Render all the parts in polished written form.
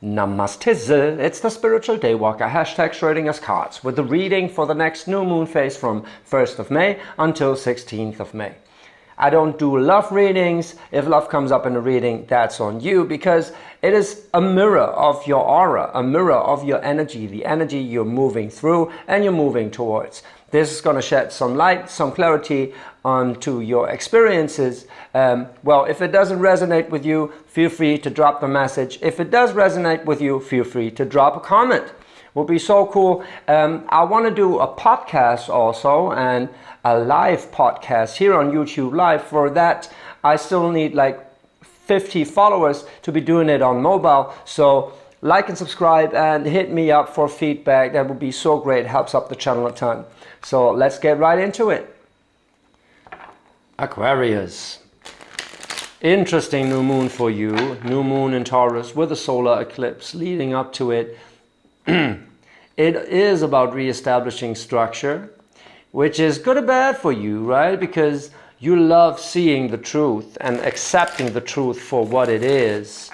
Namaste. It's the Spiritual Daywalker, hashtag Schrodinger's cards, with the reading for the next new moon phase from 1st of May until 16th of May. I don't do love readings. If love comes up in a reading, that's on you, because it is a mirror of your aura, a mirror of your energy, the energy you're moving through and you're moving towards. This is going to shed some light, some clarity onto your experiences. Well, if it doesn't resonate with you, feel free to drop the message. If it does resonate with you, feel free to drop a comment. Would be so cool. I want to do a podcast also, and a live podcast here on YouTube Live. For that, I still need like 50 followers to be doing it on mobile. So like and subscribe and hit me up for feedback. That would be so great. Helps up the channel a ton. So let's get right into it. Aquarius. Interesting new moon for you. New moon in Taurus with a solar eclipse leading up to it. It is about reestablishing structure, which is good or bad for you, right? Because you love seeing the truth and accepting the truth for what it is.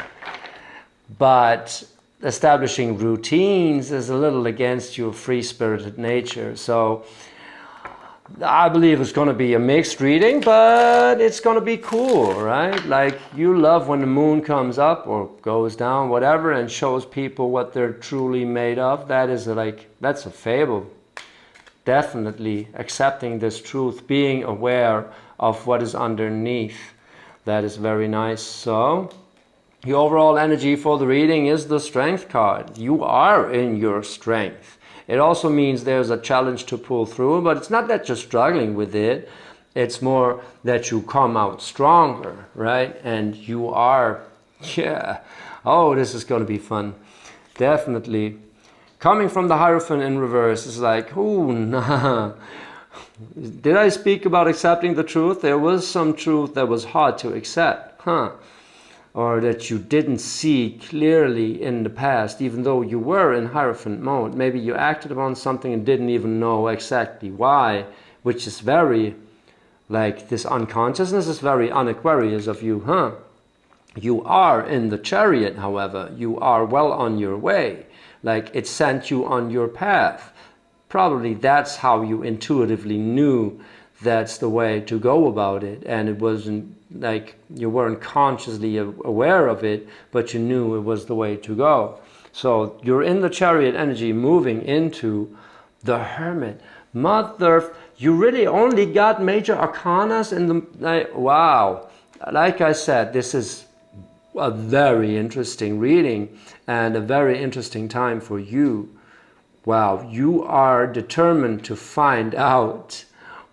But establishing routines is a little against your free-spirited nature. So I believe it's going to be a mixed reading, but it's going to be cool, right? Like, you love when the moon comes up or goes down, whatever, and shows people what they're truly made of. That's a fable. Definitely accepting this truth, being aware of what is underneath. That is very nice. So the overall energy for the reading is the Strength card. You are in your strength. It also means there's a challenge to pull through, but it's not that you're struggling with it. It's more that you come out stronger, right? And you are, oh, this is going to be fun. Definitely. Coming from the Hierophant in reverse is like, ooh, nah. Did I speak about accepting the truth? There was some truth that was hard to accept, or that you didn't see clearly in the past, even though you were in Hierophant mode. Maybe you acted upon something and didn't even know exactly why, which is very, like, this unconsciousness is very un-Aquarius of you, You are in the Chariot, however. You are well on your way. Like, it sent you on your path. Probably that's how you intuitively knew that's the way to go about it. And it wasn't like you weren't consciously aware of it, but you knew it was the way to go. So you're in the Chariot energy moving into the Hermit. Mother, you really only got major arcanas in the, wow. Like I said, this is a very interesting reading and a very interesting time for you. Wow, you are determined to find out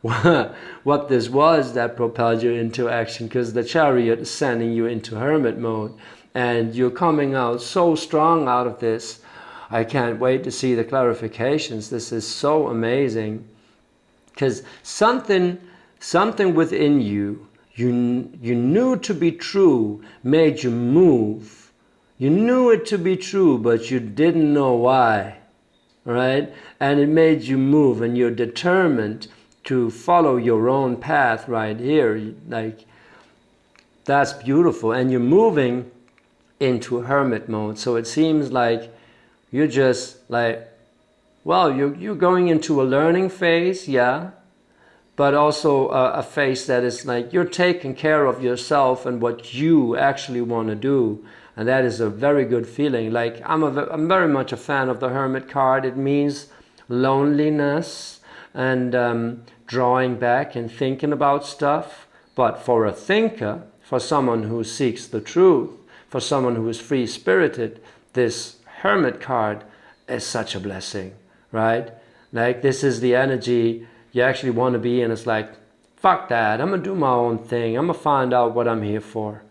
what this was that propelled you into action, because the Chariot is sending you into Hermit mode and you're coming out so strong out of this. I can't wait to see the clarifications. This is so amazing, because something within you knew to be true made you move. You knew it to be true, but you didn't know why, right? And it made you move, and you're determined to follow your own path right here. Like, that's beautiful. And you're moving into Hermit mode. So it seems like you're just like, well, you're going into a learning phase, yeah, but also a phase that is like you're taking care of yourself and what you actually want to do. And that is a very good feeling. Like, I'm very much a fan of the Hermit card. It means loneliness and drawing back and thinking about stuff. But for a thinker, for someone who seeks the truth, for someone who is free-spirited, this Hermit card is such a blessing, right? Like, this is the energy you actually want to be in. It's like, fuck that, I'm going to do my own thing. I'm going to find out what I'm here for.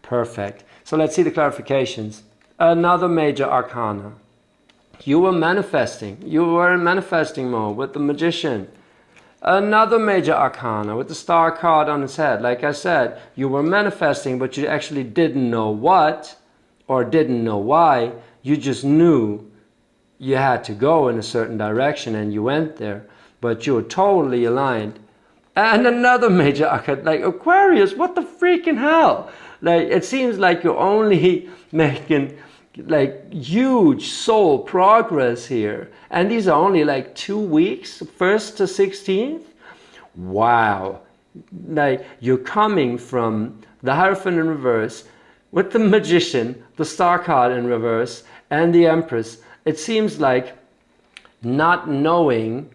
Perfect. So let's see the clarifications. Another major arcana. You were manifesting. You were in manifesting mode with the Magician. Another major arcana with the Star card on its head. Like I said, you were manifesting, but you actually didn't know what or didn't know why. You just knew you had to go in a certain direction and you went there. But you were totally aligned. And another major arcana, like Aquarius, what the freaking hell? Like, it seems like you're only making like huge soul progress here. And these are only like 2 weeks, 1st to 16th. Wow. Like you're coming from the Hierophant in reverse with the Magician, the Star card in reverse, and the Empress. It seems like not knowing.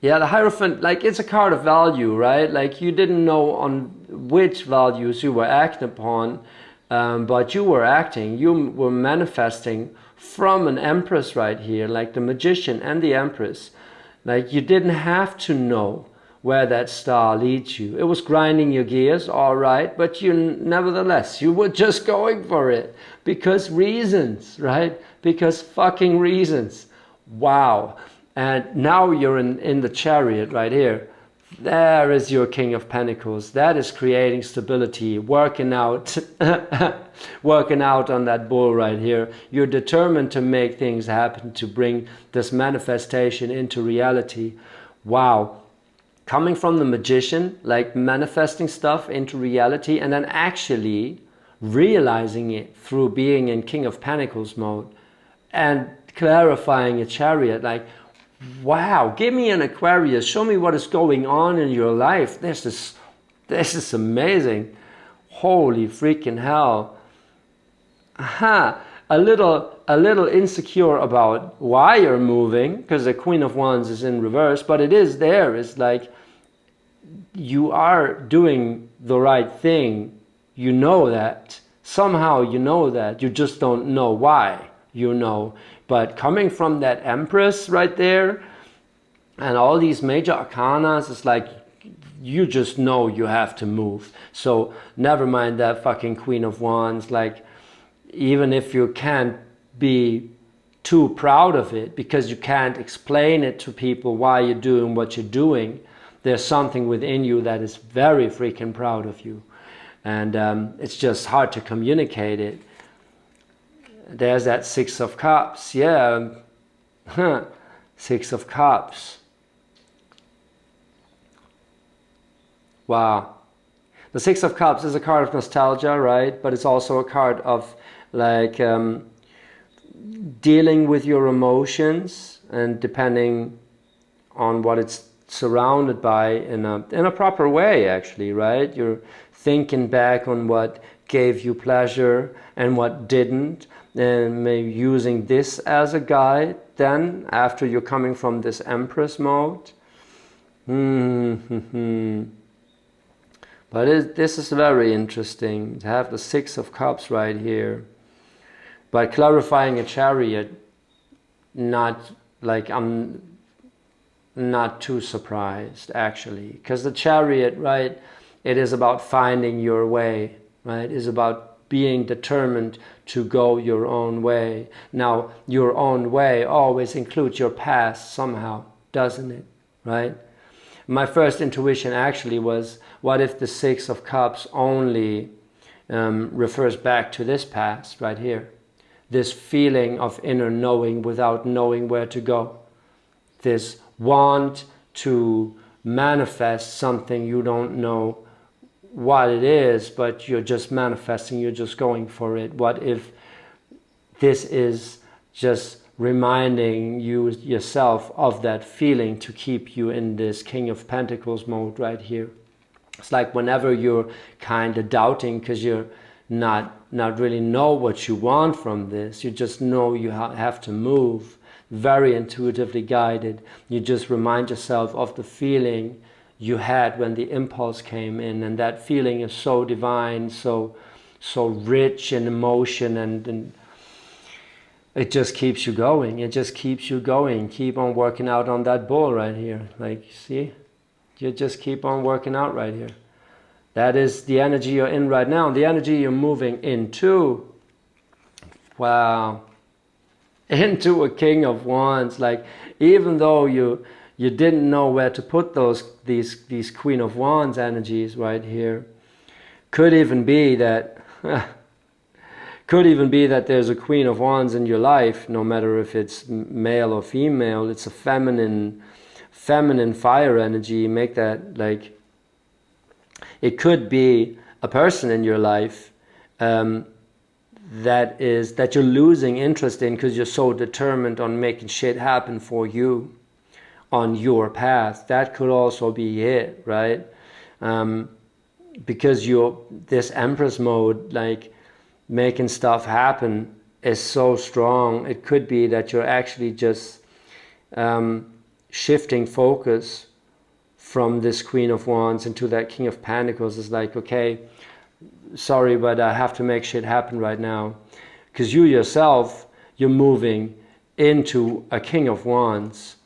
Yeah, the Hierophant, like it's a card of value, right? Like you didn't know on which values you were acting upon, but you were acting, you were manifesting from an Empress right here, like the Magician and the Empress. Like you didn't have to know where that star leads you. It was grinding your gears, all right, but nevertheless, you were just going for it because reasons, right? Because fucking reasons. Wow. And now you're in the Chariot right here. There is your King of Pentacles. That is creating stability, working out, working out on that bull right here. You're determined to make things happen, to bring this manifestation into reality. Wow. Coming from the Magician, like manifesting stuff into reality and then actually realizing it through being in King of Pentacles mode and clarifying a Chariot, like, wow, give me an Aquarius, show me what is going on in your life. This is amazing. Holy freaking hell. Aha, a little insecure about why you're moving, because the Queen of Wands is in reverse, but it is there. It's like you are doing the right thing. You know that. Somehow you know that. You just don't know why you know. But coming from that Empress right there and all these major arcanas, it's like you just know you have to move. So never mind that fucking Queen of Wands. Like even if you can't be too proud of it because you can't explain it to people why you're doing what you're doing, there's something within you that is very freaking proud of you. And it's just hard to communicate it. There's that Six of Cups. Yeah. Six of Cups. Wow. The Six of Cups is a card of nostalgia, right? But it's also a card of like dealing with your emotions, and depending on what it's surrounded by in a proper way, actually, right? You're thinking back on what gave you pleasure and what didn't, and maybe using this as a guide then after you're coming from this Empress mode. But this is very interesting to have the Six of Cups right here. But clarifying a Chariot, not like I'm not too surprised actually, because the Chariot, right, it is about finding your way, right? It is about being determined to go your own way. Now, your own way always includes your past somehow, doesn't it, right? My first intuition actually was, what if the Six of Cups only refers back to this past right here? This feeling of inner knowing without knowing where to go. This want to manifest something you don't know what it is, but you're just manifesting, you're just going for it. What if this is just reminding you yourself of that feeling to keep you in this King of Pentacles mode right here? It's like whenever you're kind of doubting because you're not really know what you want from this, you just know you have to move, very intuitively guided. You just remind yourself of the feeling you had when the impulse came in, and that feeling is so divine, so rich in emotion, and it just keeps you going. It just keeps you going. Keep on working out on that bull right here. Like, see, you just keep on working out right here. That is the energy you're in right now, the energy you're moving into. Wow. Into a King of Wands. Like, even though you didn't know where to put these Queen of Wands energies right here, could even be that there's a Queen of Wands in your life, no matter if it's male or female. It's a feminine fire energy. Make that like, it could be a person in your life that you're losing interest in because you're so determined on making shit happen for you on your path. That could also be it, right? Because this Empress mode, like making stuff happen, is so strong. It could be that you're actually just shifting focus from this Queen of Wands into that King of Pentacles. It's like, okay, sorry, but I have to make shit happen right now. Because you yourself, you're moving into a King of Wands.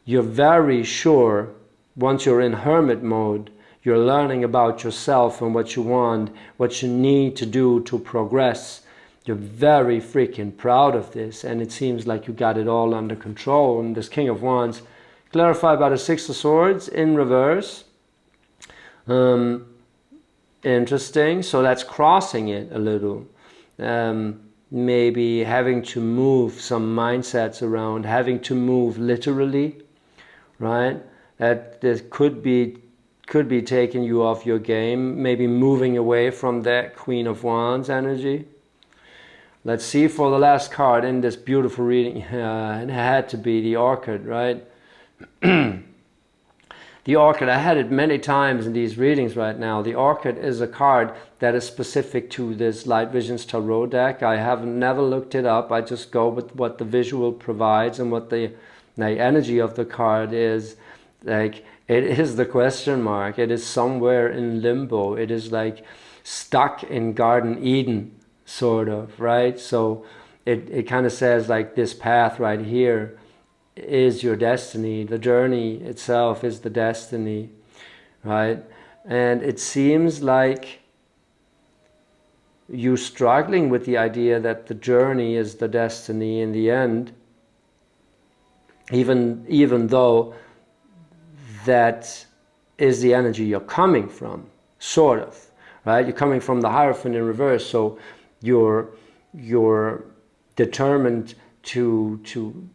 You're very sure, once you're in hermit mode, you're learning about yourself and what you want, what you need to do to progress. You're very freaking proud of this, and it seems like you got it all under control. And this King of Wands, clarified by the Six of Swords in reverse. Interesting. So that's crossing it a little. Maybe having to move some mindsets around, having to move literally, right? That could be taking you off your game. Maybe moving away from that Queen of Wands energy. Let's see for the last card in this beautiful reading. It had to be the Orchid, right? The Orchid, I had it many times in these readings right now. The Orchid is a card that is specific to this Light Visions Tarot deck. I have never looked it up. I just go with what the visual provides and what the energy of the card is. Like, it is the question mark. It is somewhere in limbo. It is like stuck in Garden Eden, sort of, right? So it kind of says like this path right here is your destiny. The journey itself is the destiny, right? And it seems like you struggling with the idea that the journey is the destiny in the end, even though that is the energy you're coming from, sort of, right? You're coming from the Hierophant in reverse, so you're determined to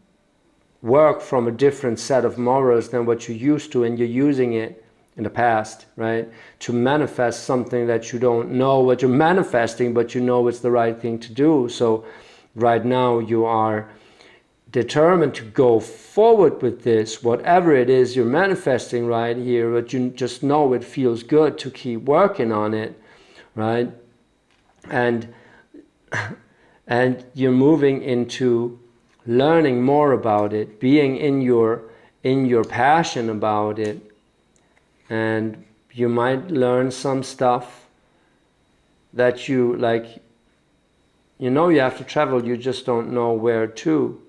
work from a different set of morals than what you're used to, and you're using it in the past, right? To manifest something that you don't know what you're manifesting, but you know it's the right thing to do. So right now you are determined to go forward with this, whatever it is you're manifesting right here, but you just know it feels good to keep working on it, right? And you're moving into learning more about it, being in your passion about it, and you might learn some stuff that you like. You know you have to travel, you just don't know where to.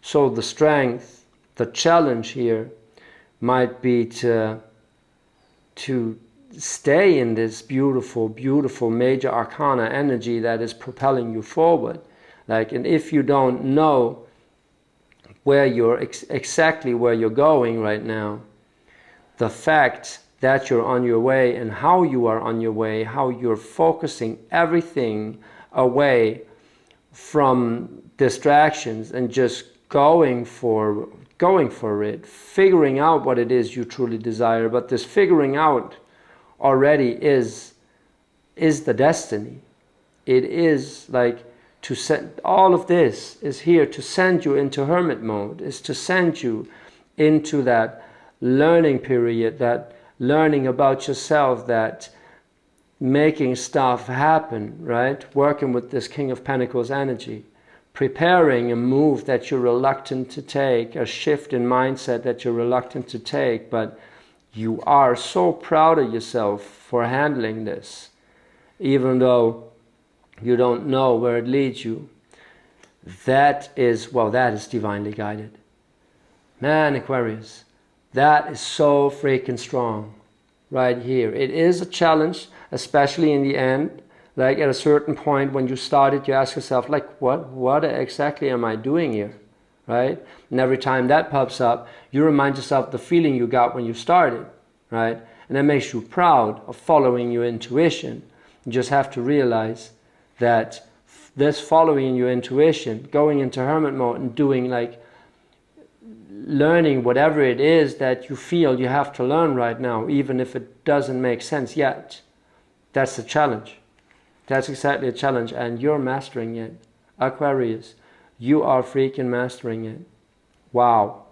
So the strength, the challenge here might be to stay in this beautiful, beautiful major arcana energy that is propelling you forward. Like, and if you don't know where you're exactly where you're going right now, the fact that you're on your way and how you are on your way, how you're focusing everything away from distractions and just going for it, figuring out what it is you truly desire. But this figuring out already is the destiny. It is like to send, all of this is here to send you into hermit mode, is to send you into that learning period, that learning about yourself, that making stuff happen, right? Working with this King of Pentacles energy, preparing a move that you're reluctant to take, a shift in mindset that you're reluctant to take, but you are so proud of yourself for handling this, even though you don't know where it leads you. That is divinely guided. Man, Aquarius, that is so freaking strong right here. It is a challenge, especially in the end. Like at a certain point when you started, you ask yourself, like, what exactly am I doing here, right? And every time that pops up, you remind yourself the feeling you got when you started, right? And that makes you proud of following your intuition. You just have to realize that this following your intuition, going into hermit mode and doing like, learning whatever it is that you feel you have to learn right now, even if it doesn't make sense yet, that's the challenge. That's exactly a challenge, and you're mastering it. Aquarius, you are freaking mastering it. Wow.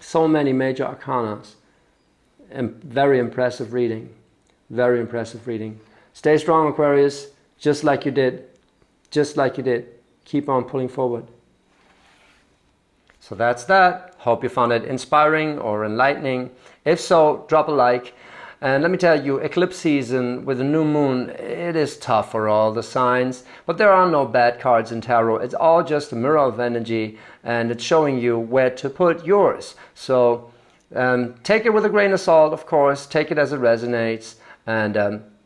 So many major arcanas. And very impressive reading. Very impressive reading. Stay strong, Aquarius, just like you did. Just like you did. Keep on pulling forward. So that's that. Hope you found it inspiring or enlightening. If so, drop a like. And let me tell you, eclipse season with a new moon, it is tough for all the signs. But there are no bad cards in tarot. It's all just a mirror of energy, and it's showing you where to put yours. So take it with a grain of salt, of course. Take it as it resonates. And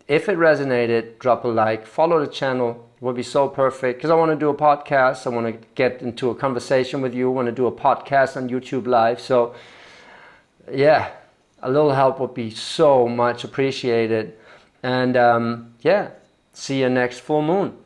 if it resonated, drop a like. Follow the channel. It would be so perfect, because I want to do a podcast. I want to get into a conversation with you. I want to do a podcast on YouTube Live. So yeah, a little help would be so much appreciated. And yeah, see you next full moon.